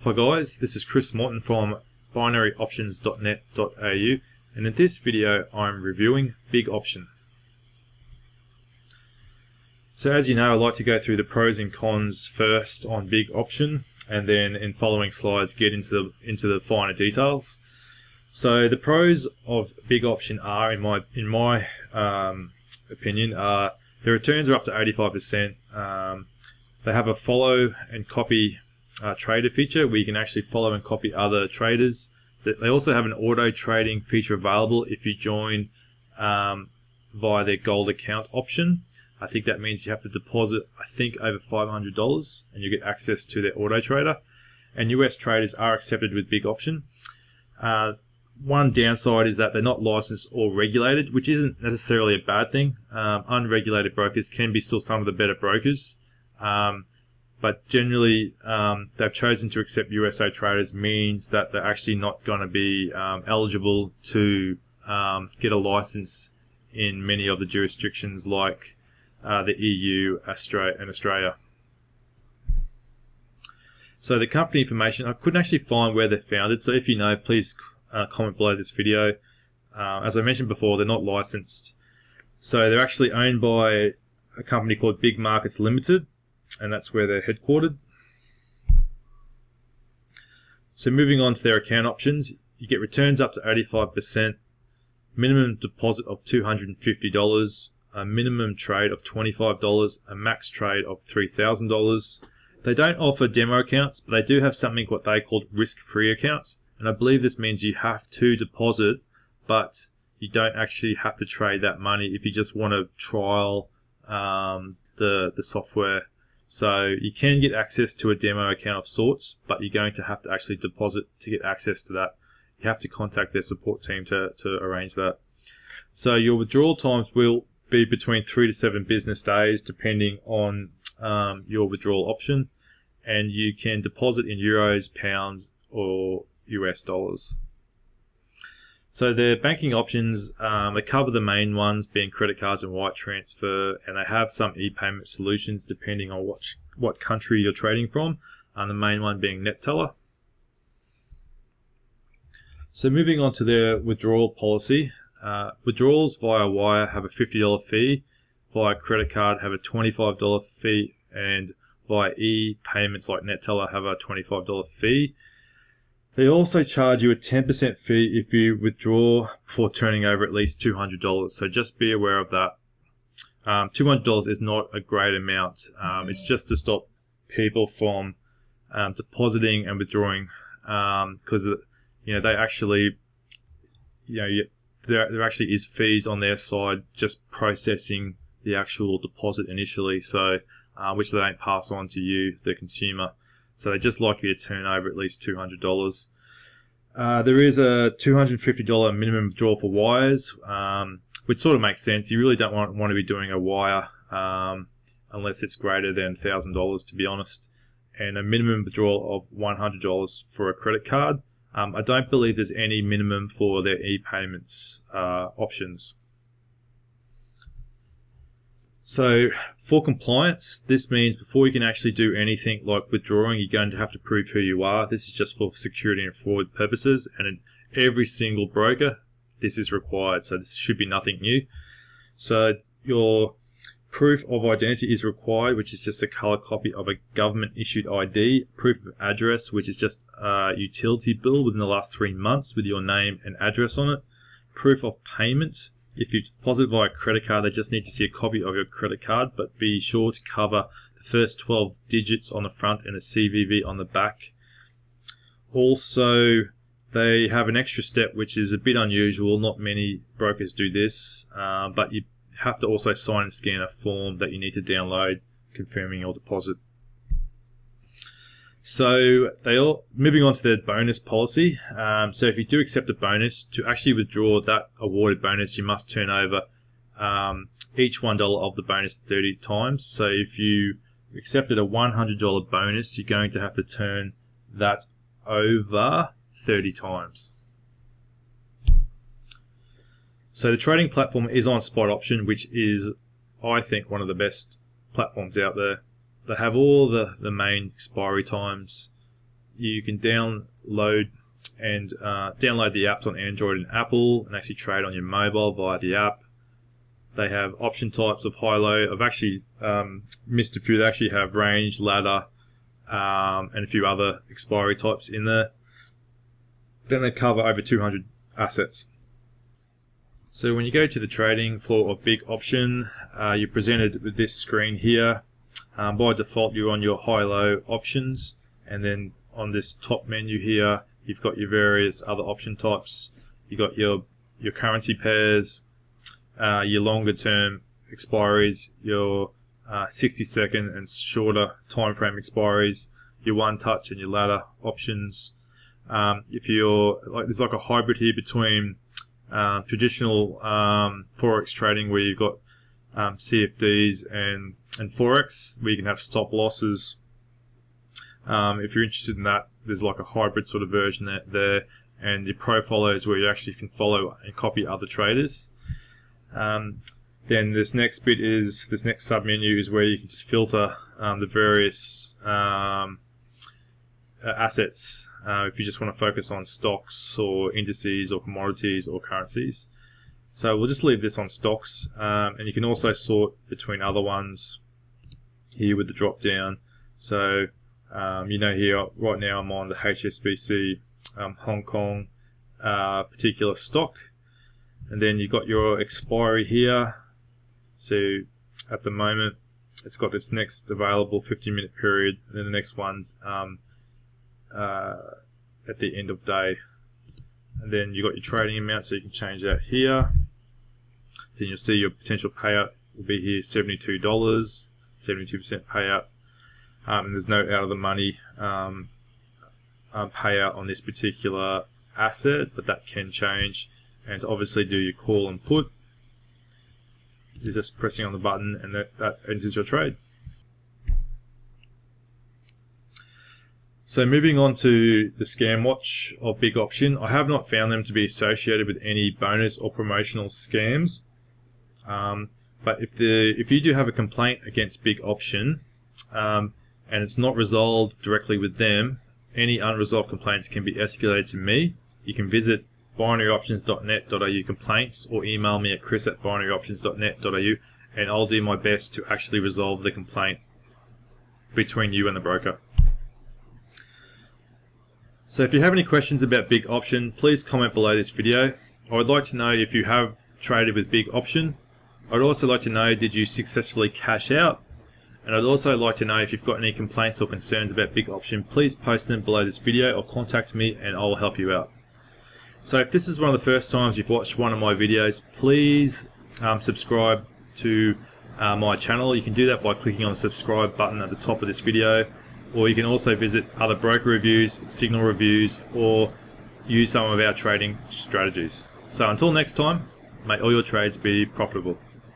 Hi guys, this is Chris Morton from binaryoptions.net.au, and in this video I'm reviewing Big Option. So as you know, I like to go through the pros and cons first on Big Option, and then in following slides get into the finer details. So the pros of Big Option are, in my opinion, the returns are up to 85%. They have a follow and copy trader feature where you can actually follow and copy other traders. They also have an auto trading feature available if you join via their gold account option. I think that means you have to deposit, over $500, and you get access to their auto trader. And US traders are accepted with Big Option. One downside is that they're not licensed or regulated, which isn't necessarily a bad thing. Unregulated brokers can be still some of the better brokers. But generally, they've chosen to accept USO traders means that they're actually not going to be eligible to get a license in many of the jurisdictions like the EU, Australia, and Australia. So the company information, I couldn't actually find where they're founded. So if you know, please comment below this video. As I mentioned before, they're not licensed. So they're actually owned by a company called Big Markets Limited, and that's where they're headquartered. So moving on to their account options, you get returns up to 85%, minimum deposit of $250, a minimum trade of $25, a max trade of $3,000. They don't offer demo accounts, but they do have something what they call risk-free accounts, and I believe this means you have to deposit, but you don't actually have to trade that money if you just want to trial the software. So you can get access to a demo account of sorts, but you're going to have to actually deposit to get access to that. You have to contact their support team to arrange that. So your withdrawal times will be between 3 to 7 business days, depending on your withdrawal option, and you can deposit in euros, pounds, or US dollars. So their banking options, they cover the main ones being credit cards and wire transfer, and they have some e-payment solutions depending on what country you're trading from, and the main one being NetTeller. So moving on to their withdrawal policy, withdrawals via wire have a $50 fee, via credit card have a $25 fee, and via e-payments like NetTeller have a $25 fee. They also charge you a 10% fee if you withdraw before turning over at least $200. So just be aware of that. $200 is not a great amount. It's just to stop people from depositing and withdrawing, because they actually, there actually is fees on their side just processing the actual deposit initially. So which they don't pass on to you, the consumer. So they just like you to turn over at least $200. There is a $250 minimum withdrawal for wires, which sort of makes sense. You really don't want to be doing a wire unless it's greater than $1,000, to be honest. And a minimum withdrawal of $100 for a credit card. I don't believe there's any minimum for their e-payments options. So for compliance, this means before you can actually do anything like withdrawing, you're going to have to prove who you are. This is just for security and fraud purposes, and in every single broker, this is required. So this should be nothing new. So your proof of identity is required, which is just a color copy of a government issued ID, proof of address, which is just a utility bill within the last 3 months with your name and address on it, proof of payment. If you deposit via credit card, they just need to see a copy of your credit card, but be sure to cover the first 12 digits on the front and the CVV on the back. Also, they have an extra step, which is a bit unusual. Not many brokers do this, but you have to also sign and scan a form that you need to download confirming your deposit. So moving on to their bonus policy. So if you do accept a bonus, to actually withdraw that awarded bonus, you must turn over each $1 of the bonus 30 times. So if you accepted a $100 bonus, you're going to have to turn that over 30 times. So the trading platform is on Spot Option, which is, I think, one of the best platforms out there. They have all the main expiry times. you can download the apps on Android and Apple and actually trade on your mobile via the app. They have option types of high-low. I've actually missed a few. They actually have range, ladder, and a few other expiry types in there. Then they cover over 200 assets. So when you go to the trading floor of Big Option, you're presented with this screen here. By default, you're on your high-low options, and then on this top menu here, you've got your various other option types. You've got your currency pairs, your longer-term expiries, your 60-second and shorter time frame expiries, your one-touch and your ladder options. If you're there's like a hybrid here between traditional forex trading, where you've got CFDs and forex, where you can have stop losses. If you're interested in that, there's like a hybrid sort of version there, and the profiles where you actually can follow and copy other traders. Then this next sub menu is where you can just filter the various assets if you just want to focus on stocks or indices or commodities or currencies. So we'll just leave this on stocks, and you can also sort between other ones here with the drop down. So here right now I'm on the HSBC Hong Kong particular stock, and then you've got your expiry here. So at the moment it's got its next available 15-minute period, and then the next one's at the end of day. And then you've got your trading amount, so you can change that here. So you'll see your potential payout will be here, $72, 72% payout. And there's no out of the money payout on this particular asset, but that can change. And to obviously do your call and put, is just pressing on the button, and that enters your trade. So moving on to the scam watch of Big Option, I have not found them to be associated with any bonus or promotional scams. But if you do have a complaint against Big Option, and it's not resolved directly with them, any unresolved complaints can be escalated to me. You can visit binaryoptions.net.au complaints, or email me at chris@binaryoptions.net.au, and I'll do my best to actually resolve the complaint between you and the broker. So if you have any questions about Big Option, please comment below this video. I would like to know if you have traded with Big Option. I'd also like to know, did you successfully cash out? And I'd also like to know if you've got any complaints or concerns about Big Option, please post them below this video or contact me and I'll help you out. So if this is one of the first times you've watched one of my videos, please subscribe to my channel. You can do that by clicking on the subscribe button at the top of this video, or you can also visit other broker reviews, signal reviews, or use some of our trading strategies. So until next time, may all your trades be profitable.